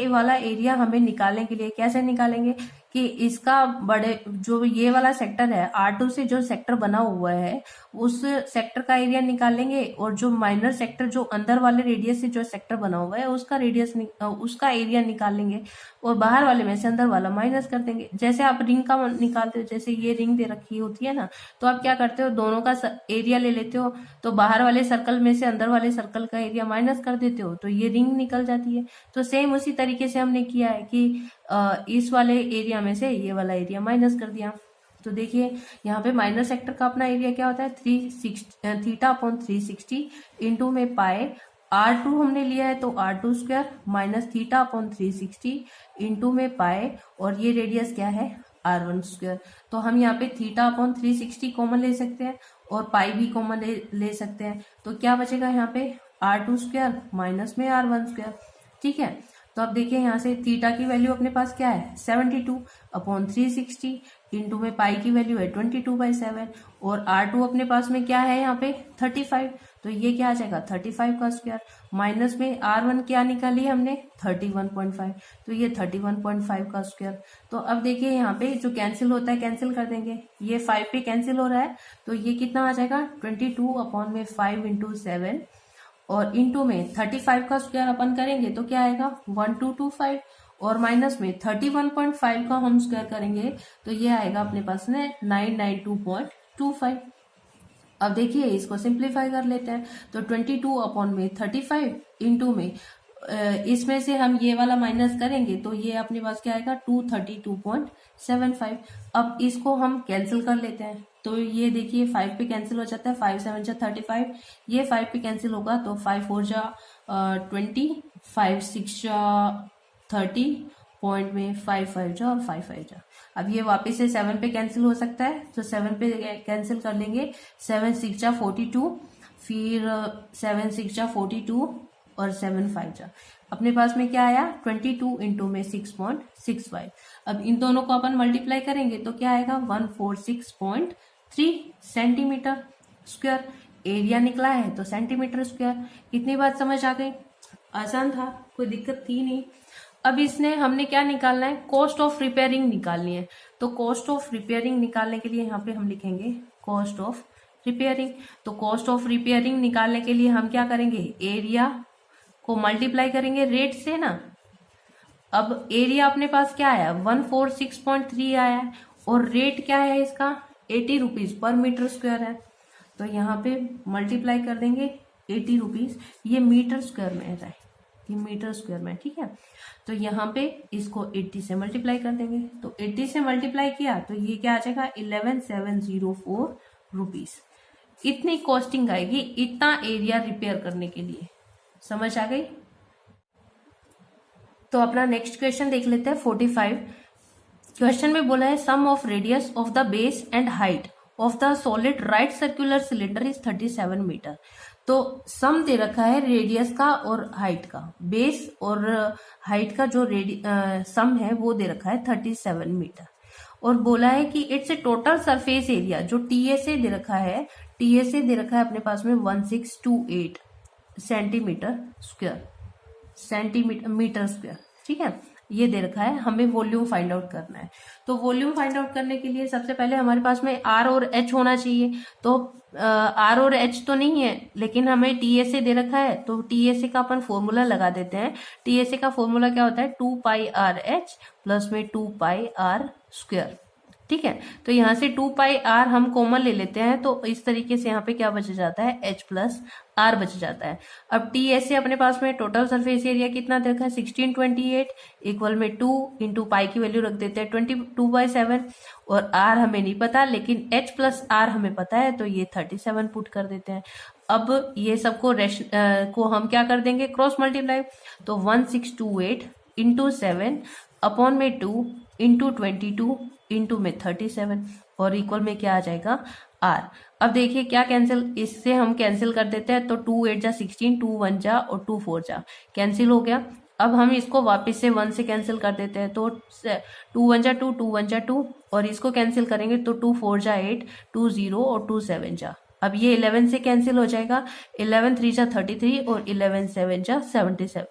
वाला एरिया हमें निकालने के लिए कैसे निकालेंगे कि इसका जो ये वाला सेक्टर है R2 से जो सेक्टर बना हुआ है उस सेक्टर का एरिया निकाल लेंगे, और जो माइनर सेक्टर जो अंदर वाले रेडियस से जो सेक्टर बना हुआ है उसका एरिया निकाल लेंगे, और बाहर वाले में से अंदर वाला माइनस कर देंगे। जैसे आप रिंग का निकालते हो, जैसे ये रिंग दे रखी होती है ना, तो आप क्या करते हो, दोनों का एरिया ले लेते हो, तो बाहर वाले सर्कल में से अंदर वाले सर्कल का एरिया माइनस कर देते हो, तो ये रिंग निकल जाती है। तो सेम उसी तरीके से हमने किया है कि इस वाले एरिया में से ये वाला एरिया माइनस कर दिया। तो देखिए यहाँ पे माइनर सेक्टर का अपना एरिया क्या होता है, θ/360 इंटू में पाए, R2 हमने लिया है तो R2 स्क्वायर माइनस θ/360 इंटू में पाए, और ये रेडियस क्या है R1 स्क्वायर। तो हम यहाँ पे θ/360 कॉमन ले सकते हैं और पाई भी कॉमन ले सकते हैं। तो क्या बचेगा यहाँ पे R2 स्क्वायर माइनस में R1 स्क्वायर। ठीक है, तो अब देखिए यहाँ से थीटा की वैल्यू अपने पास क्या है 72/360 इंटू में पाई की वैल्यू है 22/7, और R2 अपने पास में क्या है यहाँ पे 35। तो ये क्या आ जाएगा 35 का स्क्वायर, माइनस में R1 क्या निकाली हमने 31.5, तो ये 31.5 का स्क्वायर। तो अब देखिए यहाँ पे जो कैंसिल होता है कैंसिल कर देंगे, ये 5 पे कैंसिल हो रहा है, तो ये कितना आ जाएगा 22/5 इंटू 7, और इंटू में 35 का स्क्वायर अपन करेंगे तो क्या आएगा 1225, और माइनस में 31.5 का हम स्क्वायर करेंगे तो ये आएगा अपने पास में 992.25। अब देखिए इसको सिंप्लीफाई कर लेते हैं, तो 22/35 इंटू में इसमें से हम ये वाला माइनस करेंगे तो ये अपने पास क्या आएगा 232.75। अब इसको हम कैंसिल कर लेते हैं, तो ये देखिए 5 पे कैंसिल हो जाता है, 5 7 जा 35, ये 5 पे कैंसिल होगा तो 5 4 जा 20, 5 6 जा 30, पॉइंट में 5 5 जा और 5 5 जा। अब ये वापस से 7 पे कैंसिल हो सकता है, तो 7 पे कैंसिल कर लेंगे, 7 6 जा 42, फिर 7 6 जा 42 और 7 5 जा, अपने पास में क्या आया 22 इंटू में 6.65। अब इन दोनों को अपन मल्टीप्लाई करेंगे तो क्या आएगा 146.3 सेंटीमीटर स्क्वायर। एरिया निकला है तो सेंटीमीटर स्क्वायर। कितनी बात समझ आ गई, आसान था, कोई दिक्कत थी नहीं। अब इसने हमने क्या निकालना है, कॉस्ट ऑफ रिपेयरिंग निकालनी है। तो कॉस्ट ऑफ रिपेयरिंग निकालने के लिए यहाँ पे हम लिखेंगे कॉस्ट ऑफ रिपेयरिंग। तो कॉस्ट ऑफ रिपेयरिंग निकालने के लिए हम क्या करेंगे, एरिया को मल्टीप्लाई करेंगे रेट से ना। अब एरिया अपने पास क्या आया 146.3 आया है, और रेट क्या है इसका 80 रुपीज पर मीटर स्क्वायर है, तो यहाँ पे मल्टीप्लाई कर देंगे 80 रुपीज, ये मीटर स्क्वायर में है, ये मीटर स्क्वायर में, ठीक है। तो यहाँ पे इसको 80 से मल्टीप्लाई कर देंगे, तो 80 से मल्टीप्लाई किया तो ये क्या आ जाएगा 11704 रुपीज। इतनी कॉस्टिंग आएगी इतना एरिया रिपेयर करने के लिए, समझ आ गई। तो अपना नेक्स्ट क्वेश्चन देख लेते हैं 45। क्वेश्चन में बोला है sum of radius of the base and height of the solid right circular cylinder is 37 metre. तो सम दे रखा है रेडियस का और हाइट का, बेस और हाइट का जो सम है वो दे रखा है 37 मीटर, और बोला है कि it's a total surface area जो टीएसए दे रखा है, टीएसए दे रखा है अपने पास में 1628 सेंटीमीटर स्क्वायर, मीटर स्क्वायर, ठीक है, ये दे रखा है। हमें वॉल्यूम फाइंड आउट करना है। तो वॉल्यूम फाइंड आउट करने के लिए सबसे पहले हमारे पास में आर और एच होना चाहिए। तो आर और एच तो नहीं है, लेकिन हमें टीएसए दे रखा है, तो टीएसए का अपन फॉर्मूला लगा देते हैं। टीएसए का फॉर्मूला क्या होता है 2 पाई आर एच प्लस में 2 पाई आर स्क्वायर, ठीक है। तो यहाँ से 2 पाई आर हम कॉमन ले लेते हैं, तो इस तरीके से यहाँ पे क्या बच जाता है, एच प्लस आर बच जाता है। अब टी ऐसे अपने पास में टोटल सरफेस एरिया कितना देखा है 1628 इक्वल में 2 इंटू पाई की वैल्यू रख देते हैं 22/7 और आर हमें नहीं पता, लेकिन एच प्लस आर हमें पता है, तो ये 37 पुट कर देते हैं। अब ये सबको को हम क्या कर देंगे, क्रॉस मल्टीप्लाई, तो 1628 इंटू 7 अपॉन में 2 इंटू 22 इंटू में 37 और इक्वल में क्या आ जाएगा, आर। अब देखिए क्या कैंसिल, इससे हम कैंसिल कर देते हैं, तो 2 8 जा 16, 2 1 जा और 2 4 जा, कैंसिल हो गया। अब हम इसको वापस से 1 से कैंसिल कर देते हैं, तो 2 1 जा 2, 2 1 जा 2 और इसको कैंसिल करेंगे तो 2 4 जा 8, 2 0 और 2 7 जा। अब ये 11 से कैंसिल हो जाएगा, 11 3 जा 33 और 11 7 जा 77,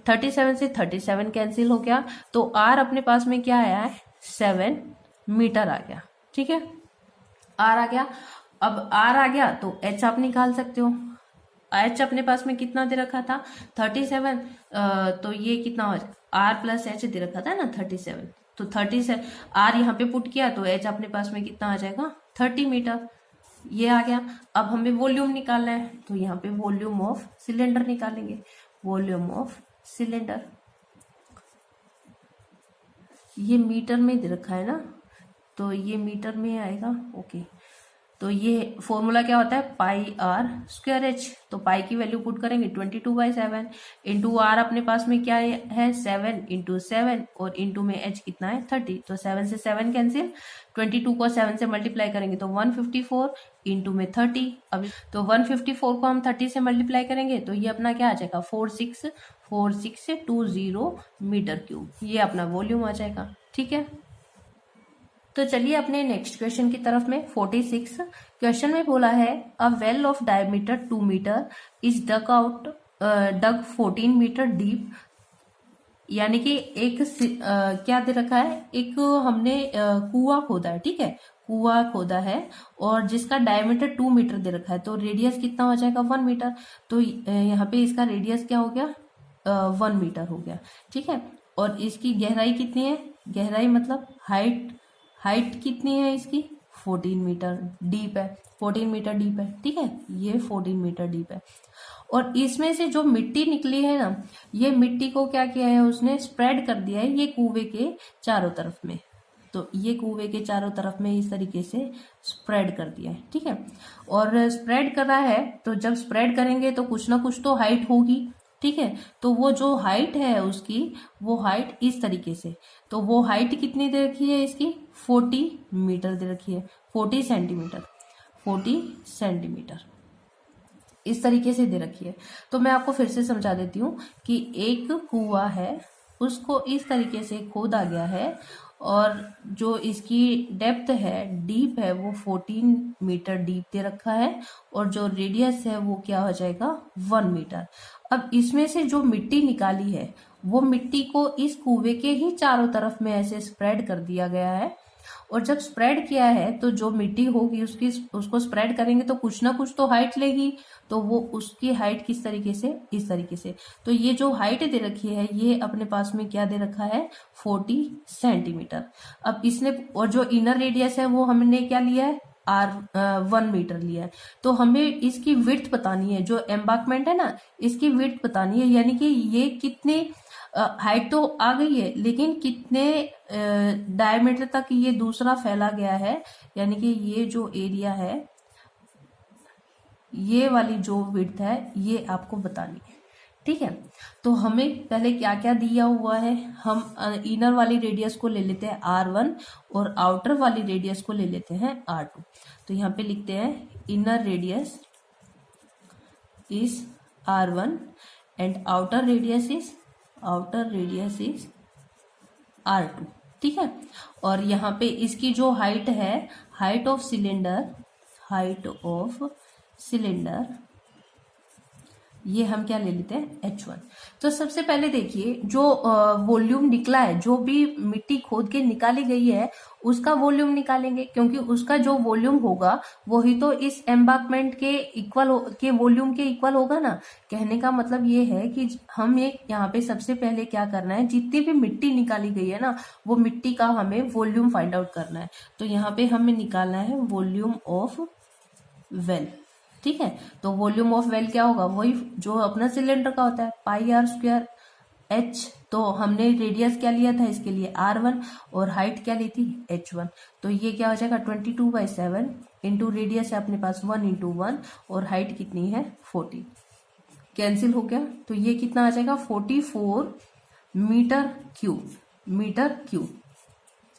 37 से 37 कैंसिल हो गया, तो आर अपने पास में क्या आया है, 7 मीटर आ गया। ठीक है, आर आ गया। अब आर आ गया तो एच आप निकाल सकते हो। एच अपने पास में कितना दे रखा था 37, तो ये कितना हो जाएगा, आर प्लस एच दे रखा था ना 37, तो 37 आर यहाँ पे पुट किया तो एच अपने पास में कितना आ जाएगा 30 मीटर, ये आ गया। अब हमें वॉल्यूम निकालना है, तो यहाँ पे वॉल्यूम ऑफ सिलेंडर निकालेंगे, वॉल्यूम ऑफ सिलेंडर, ये मीटर में दे रखा है ना, तो ये मीटर में आएगा। ओके, तो ये फॉर्मूला क्या होता है, पाई आर स्क्वायर एच, तो पाई की वैल्यू पुट करेंगे 22/7 इंटू आर अपने पास में क्या है 7 इंटू 7 और इंटू में एच कितना है 30, तो 7 से 7 कैंसिल, 22 को 7 से मल्टीप्लाई करेंगे तो 154 इंटू में 30। अब तो 154 को हम 30 से मल्टीप्लाई करेंगे तो ये अपना क्या आ जाएगा 4620 मीटर क्यूब, ये अपना वॉल्यूम आ जाएगा। ठीक है, तो चलिए अपने नेक्स्ट क्वेश्चन की तरफ में। 46 क्वेश्चन में बोला है a well of diameter 2 metre is dug 14 metre deep, यानी कि एक क्या दे रखा है, एक हमने कुआं खोदा है, ठीक है, कुआं खोदा है और जिसका डायमीटर 2 मीटर दे रखा है, तो रेडियस कितना हो जाएगा 1 मीटर, तो यहाँ पे इसका रेडियस क्या हो गया 1 मीटर हो गया। ठीक है, और इसकी गहराई कितनी है, गहराई मतलब हाइट कितनी है इसकी 14 मीटर डीप है, 14 मीटर डीप है। ठीक है, ये 14 मीटर डीप है और इसमें से जो मिट्टी निकली है ना, ये मिट्टी को क्या किया है उसने स्प्रेड कर दिया है ये कुएं के चारों तरफ में, तो ये कुएं के चारों तरफ में इस तरीके से स्प्रेड कर दिया है। ठीक है, और स्प्रेड कर रहा है तो जब स्प्रेड करेंगे तो कुछ ना कुछ तो हाइट होगी। ठीक है, तो वो जो हाइट है उसकी, वो हाइट इस तरीके से, तो वो हाइट कितनी दे रखी है इसकी 40 मीटर दे रखी है, 40 सेंटीमीटर, 40 सेंटीमीटर इस तरीके से दे रखी है। तो मैं आपको फिर से समझा देती हूँ कि एक कुआं है उसको इस तरीके से खोदा गया है और जो इसकी डेप्थ है डीप है वो 14 मीटर डीप दे रखा है और जो रेडियस है वो क्या हो जाएगा 1 मीटर। अब इसमें से जो मिट्टी निकाली है वो मिट्टी को इस कुएं के ही चारों तरफ में ऐसे स्प्रेड कर दिया गया है और जब स्प्रेड किया है तो जो मिट्टी होगी उसको स्प्रेड करेंगे तो कुछ ना कुछ तो हाइट लेगी, तो वो उसकी हाइट किस तरीके से, इस तरीके से। तो ये जो हाइट दे रखी है ये अपने पास में क्या दे रखा है 40 सेंटीमीटर। अब इसने और जो इनर रेडियस है वो हमने क्या लिया है R1 मीटर लिया है, तो हमें इसकी विड्थ बतानी है, जो एम्बार्कमेंट है ना इसकी विड्थ बतानी है, यानी कि ये कितने हाइट तो आ गई है लेकिन कितने डायमीटर तक ये दूसरा फैला गया है, यानी कि ये जो एरिया है ये वाली जो विड्थ है ये आपको बतानी है। ठीक है, तो हमें पहले क्या क्या दिया हुआ है, हम इनर वाली रेडियस को ले लेते हैं R1 और आउटर वाली रेडियस को ले लेते हैं R2। तो यहाँ पे लिखते हैं inner radius is R1 and outer radius is R2। ठीक है, और यहाँ पे इसकी जो हाइट है, हाइट ऑफ सिलेंडर ये हम क्या ले लेते हैं H1। तो सबसे पहले देखिए जो वॉल्यूम निकला है, जो भी मिट्टी खोद के निकाली गई है उसका वॉल्यूम निकालेंगे, क्योंकि उसका जो वॉल्यूम होगा वही तो इस एम्बांकमेंट के इक्वल के वॉल्यूम के इक्वल होगा ना। कहने का मतलब ये है कि हम एक यहाँ पे सबसे पहले क्या करना है, जितनी भी मिट्टी निकाली गई है ना वो मिट्टी का हमें वॉल्यूम फाइंड आउट करना है। तो यहाँ पे हमें निकालना है वॉल्यूम ऑफ वेल। ठीक है, तो वॉल्यूम ऑफ वेल क्या होगा, वही जो अपना सिलेंडर का होता है पाई आर स्क्वायर एच। तो हमने रेडियस क्या लिया था इसके लिए R1 और हाइट क्या ली थी H1। तो ये क्या हो जाएगा 22/7 इंटू रेडियस है अपने पास 1 इंटू 1 और हाइट कितनी है 40, कैंसिल हो गया। तो ये कितना आ जाएगा 44 मीटर क्यूब।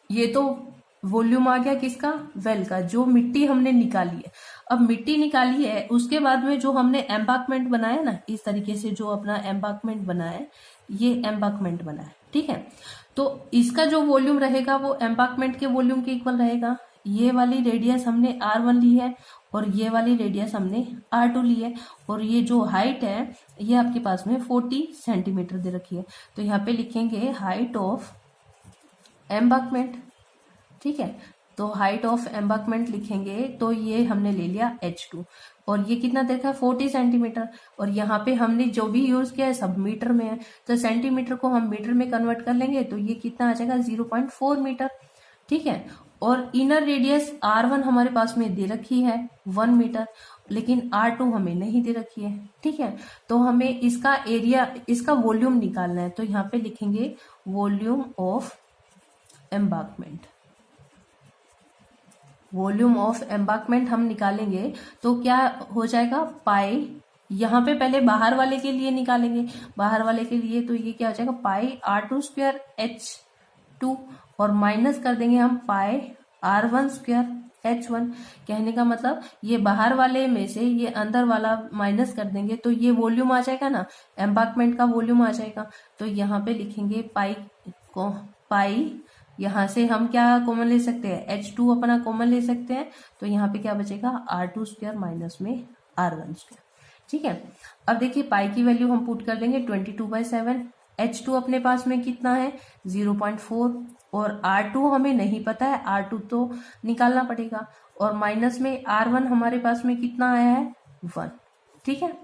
ये तो वॉल्यूम आ गया किसका, वेल का, जो मिट्टी हमने निकाली है। अब मिट्टी निकाली है उसके बाद में जो हमने एम्बांकमेंट बनाया ना, इस तरीके से जो अपना एम्बांकमेंट बना है, ये एम्बांकमेंट बना है। ठीक है, तो इसका जो वॉल्यूम रहेगा वो एम्बांकमेंट के वॉल्यूम के इक्वल रहेगा। ये वाली रेडियस हमने R1 ली है और ये वाली रेडियस हमने R2 ली है, और ये जो हाइट है ये आपके पास में 40 सेंटीमीटर दे रखी है। तो यहाँ पे लिखेंगे हाइट ऑफ एम्बांकमेंट। ठीक है, तो हाइट ऑफ एम्बांकमेंट लिखेंगे तो ये हमने ले लिया H2 और ये कितना देखा है 40 सेंटीमीटर, और यहाँ पे हमने जो भी यूज किया है सब मीटर में है, तो सेंटीमीटर को हम मीटर में कन्वर्ट कर लेंगे तो ये कितना आ जाएगा 0.4 मीटर। ठीक है, और इनर रेडियस R1 हमारे पास में दे रखी है 1 मीटर, लेकिन R2 हमें नहीं दे रखी है। ठीक है, तो हमें इसका एरिया, इसका वॉल्यूम निकालना है। तो यहाँ पे लिखेंगे वॉल्यूम ऑफ एम्बांकमेंट। वॉल्यूम ऑफ एम्बांकमेंट हम निकालेंगे तो क्या हो जाएगा पाई, यहाँ पे पहले बाहर वाले के लिए निकालेंगे, बाहर वाले के लिए तो ये क्या हो जाएगा पाई R2 स्क्वायर H2 और माइनस कर देंगे हम पाई R1 स्क्वायर H1। कहने का मतलब ये बाहर वाले में से ये अंदर वाला माइनस कर देंगे तो ये वॉल्यूम आ जाएगा ना, एम्बांकमेंट का वॉल्यूम आ जाएगा। तो यहाँ पे लिखेंगे पाई यहाँ से हम क्या कॉमन ले सकते हैं H2 अपना कॉमन ले सकते हैं, तो यहाँ पे क्या बचेगा R2 स्क्वायर माइनस में R1 स्क्वायर। ठीक है, अब देखिए पाई की वैल्यू हम पुट कर देंगे 22/7। H2 अपने पास में कितना है 0.4 और R2 हमें नहीं पता है, R2 तो निकालना पड़ेगा, और माइनस में R1 हमारे पास में कितना आया है 1। ठीक है,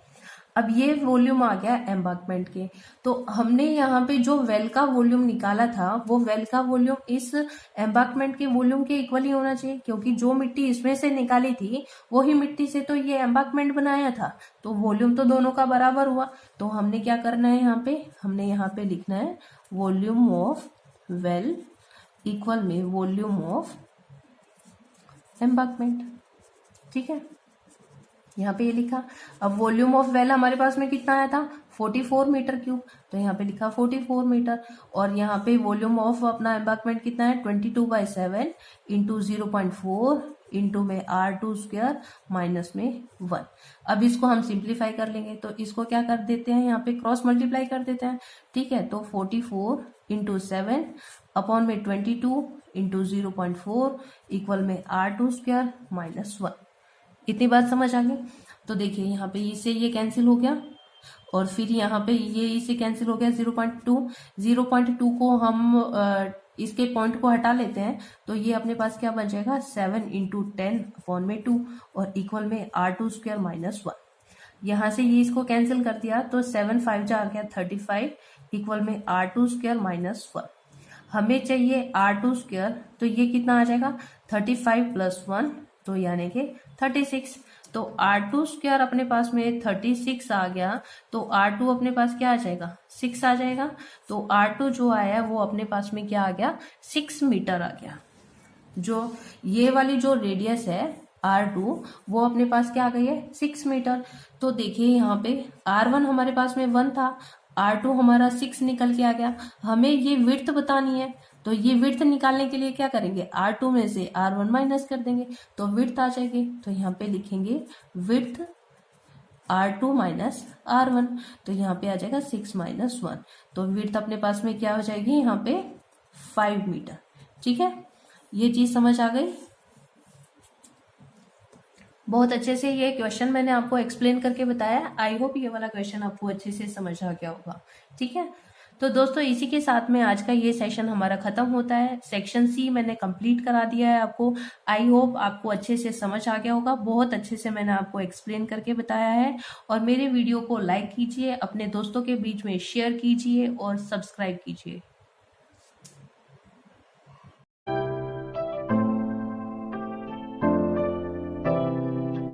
अब ये वॉल्यूम आ गया एम्बांकमेंट के। तो हमने यहाँ पे जो वेल का वॉल्यूम निकाला था वो वेल का वॉल्यूम इस एम्बांकमेंट के वॉल्यूम के इक्वल ही होना चाहिए, क्योंकि जो मिट्टी इसमें से निकाली थी वही मिट्टी से तो ये एम्बांकमेंट बनाया था, तो वॉल्यूम तो दोनों का बराबर हुआ। तो हमने क्या करना है यहाँ पे, हमने यहाँ पे लिखना है वॉल्यूम ऑफ वेल इक्वल में वॉल्यूम ऑफ एम्बांकमेंट। ठीक है, यहाँ पे ये लिखा। अब वॉल्यूम ऑफ वेल हमारे पास में कितना आया था 44 मीटर क्यूब, तो यहाँ पे लिखा 44 मीटर, और यहाँ पे वॉल्यूम ऑफ अपना एम्बांकमेंट कितना है 22/7 इंटू 0.4 इंटू में R2 स्क्वायर माइनस में 1। अब इसको हम सिंप्लीफाई कर लेंगे, तो इसको क्या कर देते हैं यहाँ पे क्रॉस मल्टीप्लाई कर देते हैं। ठीक है, तो 44 इंटू 7 अपॉन में 22 इंटू 0.4 इक्वल में R2 स्क्वायर माइनस 1। इतनी बात समझ आ गई। तो देखिए यहाँ पे इससे ये कैंसिल हो गया, और फिर यहाँ पे ये इससे कैंसिल हो गया 0.2 को हम इसके पॉइंट को हटा लेते हैं, तो ये अपने पास क्या बन जाएगा 7 इंटू 10 अपॉन में 2 और इक्वल में R2 स्क्वायर माइनस 1। यहाँ से ये इसको कैंसिल कर दिया तो 7 5 जा आ गया 35 इक्वल में R2 स्क्वायर माइनस 1। हमें चाहिए R2 स्क्वायर, तो ये कितना आ जाएगा 35 प्लस 1 तो यानी कि 36। तो R2 स्क्वायर अपने पास में 36 आ गया, तो R2 अपने पास क्या आ जाएगा 6 आ जाएगा। तो R2 जो आया है वो अपने पास में क्या आ गया 6 मीटर आ गया। जो ये वाली जो रेडियस है R2 वो अपने पास क्या आ गई है 6 मीटर। तो देखिए यहाँ पे R1 हमारे पास में 1 था, R2 हमारा 6 निकल के आ गया। हमें ये विड्थ बतानी है, तो ये विड्थ निकालने के लिए क्या करेंगे R2 में से R1 माइनस कर देंगे तो विड्थ आ जाएगी। तो यहाँ पे लिखेंगे विड्थ R2 माइनस R1, तो यहाँ पे आ जाएगा 6 माइनस 1। तो विड्थ अपने पास में क्या हो जाएगी यहाँ पे 5 मीटर। ठीक है, ये चीज समझ आ गई। बहुत अच्छे से ये क्वेश्चन मैंने आपको एक्सप्लेन करके बताया। आई होप ये वाला क्वेश्चन आपको अच्छे से समझ आ गया होगा। ठीक है, तो दोस्तों इसी के साथ में आज का ये सेशन हमारा खत्म होता है। सेक्शन सी मैंने कंप्लीट करा दिया है आपको। आई होप आपको अच्छे से समझ आ गया होगा। बहुत अच्छे से मैंने आपको एक्सप्लेन करके बताया है। और मेरे वीडियो को लाइक कीजिए, अपने दोस्तों के बीच में शेयर कीजिए और सब्सक्राइब कीजिए।